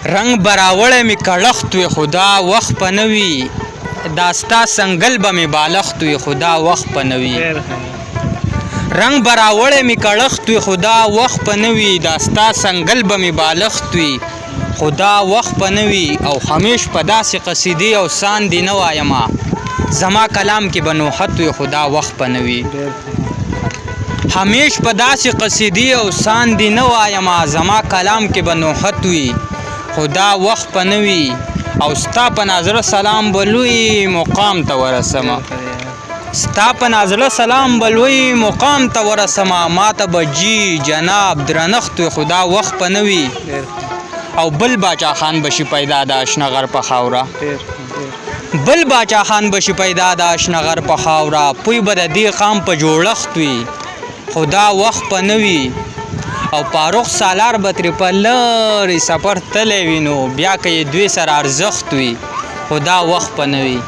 رنگ براوړی می کړښت وي خدا وخت په نه وي داستا سنګل به می بالښت وي خدا وخت په نه وي رنگ براوړی می کړښت وي خدا وخت په نه وي داستا سنګل به می بالښت وي خدا وخت په نه وي او همیش په داسې قصیدې او ساندې نه وایمه زما کلام کې به نوحت وي خدا وخت په نه وي همیش په داسې قصیدې او ساندې نه وایمه زما کلام کې به نوحت وي خدا وخت په نه وي او ستا په ناظره سلام به لوی مقام ته ورسمه ستا په ناظره سلام به لوی مقام ته ورسمه ماته به جي جناب درنښت وي خدا وخت په نه وي او بل باچا خان بشي پیدا د اشنغر په خاوره بل باچا خان بشي پیدا د اشنغر په خاوره پوی به د دې قام په جوړښت وي خدا وخت په نه وي او فاروق سالار به ترې په لرې سفر تللی وي نو بیا که یې دوی سره ارزښت وي خدا وخت په نه وي